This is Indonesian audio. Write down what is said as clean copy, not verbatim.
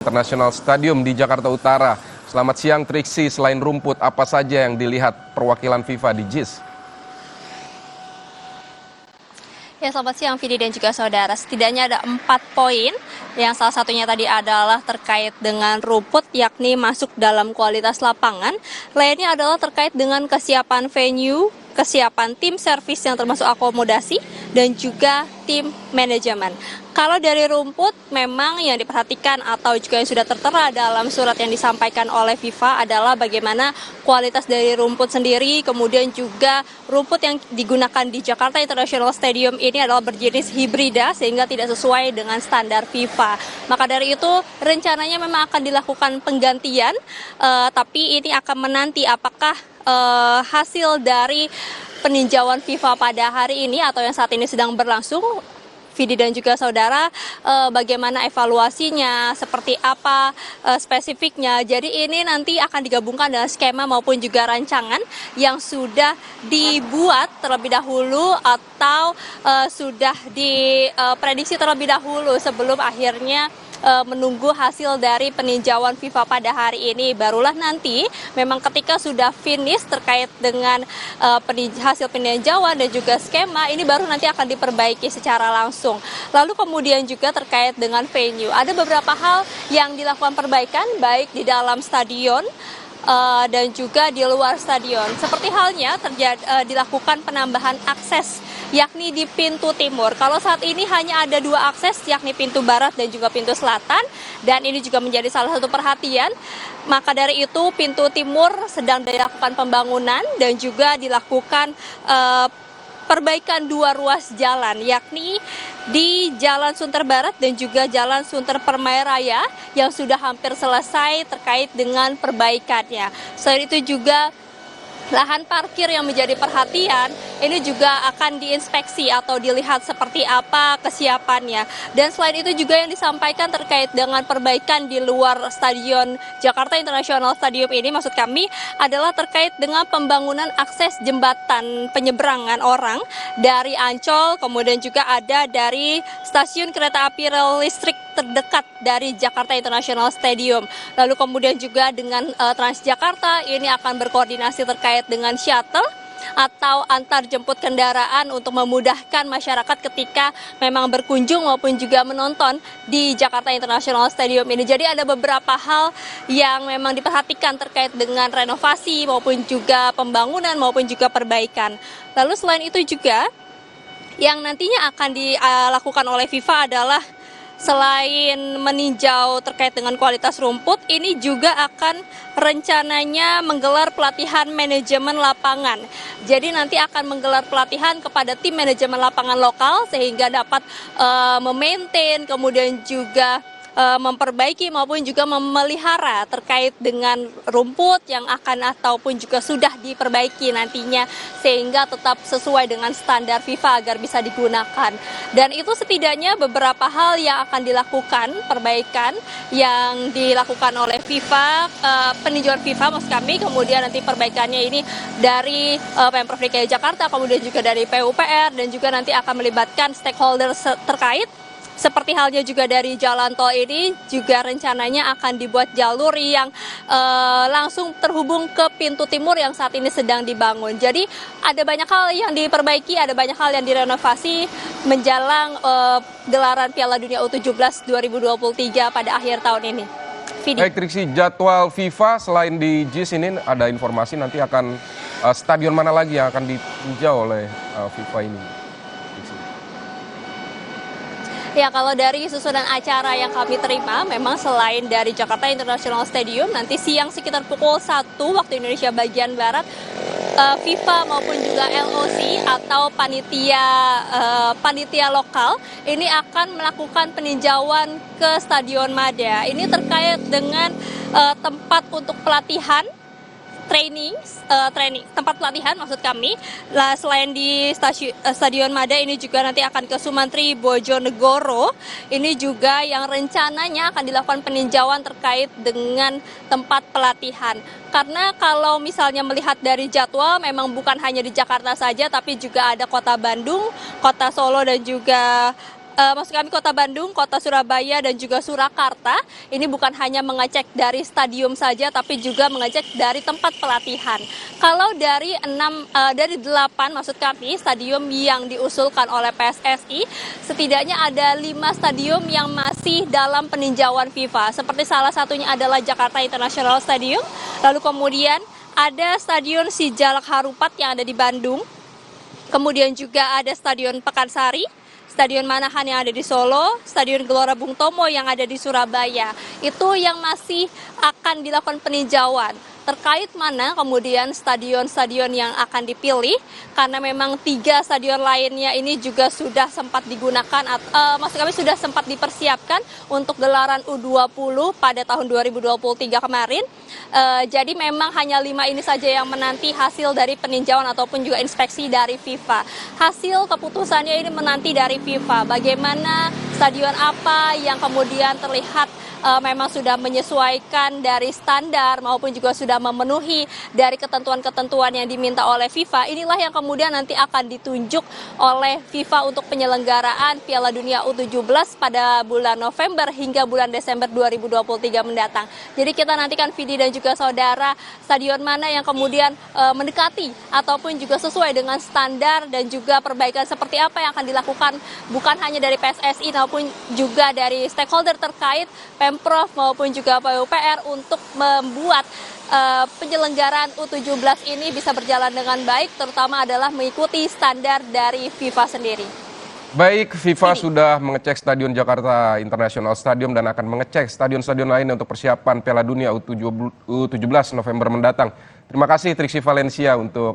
International Stadium di Jakarta Utara. Selamat siang Triksi, selain rumput apa saja yang dilihat perwakilan FIFA di JIS? Ya, selamat siang Vidi dan juga saudara. Setidaknya ada 4 poin yang salah satunya tadi adalah terkait dengan rumput, yakni masuk dalam kualitas lapangan. Lainnya adalah terkait dengan kesiapan venue, kesiapan tim servis yang termasuk akomodasi, dan juga tim manajemen. Kalau dari rumput, memang yang diperhatikan atau juga yang sudah tertera dalam surat yang disampaikan oleh FIFA adalah bagaimana kualitas dari rumput sendiri, kemudian juga rumput yang digunakan di Jakarta International Stadium ini adalah berjenis hibrida sehingga tidak sesuai dengan standar FIFA. Maka dari itu rencananya memang akan dilakukan penggantian, tapi ini akan menanti apakah hasil dari peninjauan FIFA pada hari ini atau yang saat ini sedang berlangsung, Vidi dan juga saudara, bagaimana evaluasinya, seperti apa spesifiknya. Jadi ini nanti akan digabungkan dengan skema maupun juga rancangan yang sudah dibuat terlebih dahulu atau sudah diprediksi terlebih dahulu sebelum akhirnya menunggu hasil dari peninjauan FIFA pada hari ini. Barulah nanti memang ketika sudah finish terkait dengan hasil peninjauan dan juga skema, ini baru nanti akan diperbaiki secara langsung. Lalu kemudian juga terkait dengan venue, ada beberapa hal yang dilakukan perbaikan baik di dalam stadion dan juga di luar stadion. Seperti halnya dilakukan penambahan akses, yakni di pintu timur. Kalau saat ini hanya ada 2 akses, yakni pintu barat dan juga pintu selatan, dan ini juga menjadi salah satu perhatian. Maka dari itu pintu timur sedang dilakukan pembangunan dan juga dilakukan perbaikan 2 ruas jalan, yakni di Jalan Sunter Barat dan juga Jalan Sunter Permai Raya yang sudah hampir selesai terkait dengan perbaikannya. Selain itu juga lahan parkir yang menjadi perhatian, ini juga akan diinspeksi atau dilihat seperti apa kesiapannya. Dan selain itu juga yang disampaikan terkait dengan perbaikan di luar stadion Jakarta International Stadium ini, maksud kami adalah terkait dengan pembangunan akses jembatan penyeberangan orang dari Ancol, kemudian juga ada dari stasiun kereta api rel listrik terdekat dari Jakarta International Stadium. Lalu kemudian juga dengan Transjakarta ini akan berkoordinasi terkait dengan shuttle atau antar jemput kendaraan untuk memudahkan masyarakat ketika memang berkunjung maupun juga menonton di Jakarta International Stadium ini. Jadi ada beberapa hal yang memang diperhatikan terkait dengan renovasi maupun juga pembangunan maupun juga perbaikan. Lalu selain itu juga yang nantinya akan dilakukan oleh FIFA adalah selain meninjau terkait dengan kualitas rumput, ini juga akan rencananya menggelar pelatihan manajemen lapangan. Jadi nanti akan menggelar pelatihan kepada tim manajemen lapangan lokal sehingga dapat memaintain, kemudian juga memperbaiki maupun juga memelihara terkait dengan rumput yang akan ataupun juga sudah diperbaiki nantinya sehingga tetap sesuai dengan standar FIFA agar bisa digunakan. Dan itu setidaknya beberapa hal yang akan dilakukan, perbaikan yang dilakukan oleh FIFA, peninjauan FIFA maksud kami, kemudian nanti perbaikannya ini dari Pemprov DKI Jakarta, kemudian juga dari PUPR, dan juga nanti akan melibatkan stakeholder terkait. Seperti halnya juga dari jalan tol ini juga rencananya akan dibuat jalur yang langsung terhubung ke pintu timur yang saat ini sedang dibangun. Jadi ada banyak hal yang diperbaiki, ada banyak hal yang direnovasi menjelang gelaran Piala Dunia U17 2023 pada akhir tahun ini. Vidi. Baik Triksi, jadwal FIFA selain di JIS ini ada informasi nanti akan stadion mana lagi yang akan ditinjau oleh FIFA ini? Ya, kalau dari susunan acara yang kami terima, memang selain dari Jakarta International Stadium, nanti siang sekitar pukul 1 waktu Indonesia bagian Barat, FIFA maupun juga LOC atau panitia lokal ini akan melakukan peninjauan ke Stadion Mada. Ini terkait dengan tempat untuk pelatihan, tempat pelatihan maksud kami. Selain di Stadion Mada, ini juga nanti akan ke Sumantri Bojonegoro. Ini juga yang rencananya akan dilakukan peninjauan terkait dengan tempat pelatihan. Karena kalau misalnya melihat dari jadwal, memang bukan hanya di Jakarta saja, tapi juga ada Kota Bandung, Kota Solo, dan juga maksud kami Kota Bandung, Kota Surabaya, dan juga Surakarta, ini bukan hanya mengecek dari stadium saja, tapi juga mengecek dari tempat pelatihan. Kalau dari 8 maksud kami stadium yang diusulkan oleh PSSI, setidaknya ada 5 stadium yang masih dalam peninjauan FIFA. Seperti salah satunya adalah Jakarta International Stadium, lalu kemudian ada Stadion Sijalak Harupat yang ada di Bandung, kemudian juga ada Stadion Pekansari, Stadion Manahan yang ada di Solo, Stadion Gelora Bung Tomo yang ada di Surabaya. Itu yang masih akan dilakukan peninjauan. Terkait mana kemudian stadion-stadion yang akan dipilih, karena memang 3 stadion lainnya ini juga sudah sempat digunakan, maksud kami sudah sempat dipersiapkan untuk gelaran U20 pada tahun 2023 kemarin. Jadi memang hanya 5 ini saja yang menanti hasil dari peninjauan ataupun juga inspeksi dari FIFA. Hasil keputusannya ini menanti dari FIFA. Bagaimana stadion apa yang kemudian terlihat memang sudah menyesuaikan dari standar maupun juga sudah memenuhi dari ketentuan-ketentuan yang diminta oleh FIFA. Inilah yang kemudian nanti akan ditunjuk oleh FIFA untuk penyelenggaraan Piala Dunia U17 pada bulan November hingga bulan Desember 2023 mendatang. Jadi kita nantikan Vidi dan juga saudara, stadion mana yang kemudian mendekati ataupun juga sesuai dengan standar dan juga perbaikan seperti apa yang akan dilakukan bukan hanya dari PSSI maupun juga dari stakeholder terkait, Pemprov maupun juga PUPR untuk membuat penyelenggaraan U17 ini bisa berjalan dengan baik, terutama adalah mengikuti standar dari FIFA sendiri. Baik, FIFA sudah mengecek Stadion Jakarta International Stadium dan akan mengecek stadion-stadion lainnya untuk persiapan Piala Dunia U17 November mendatang. Terima kasih Triksi Valencia untuk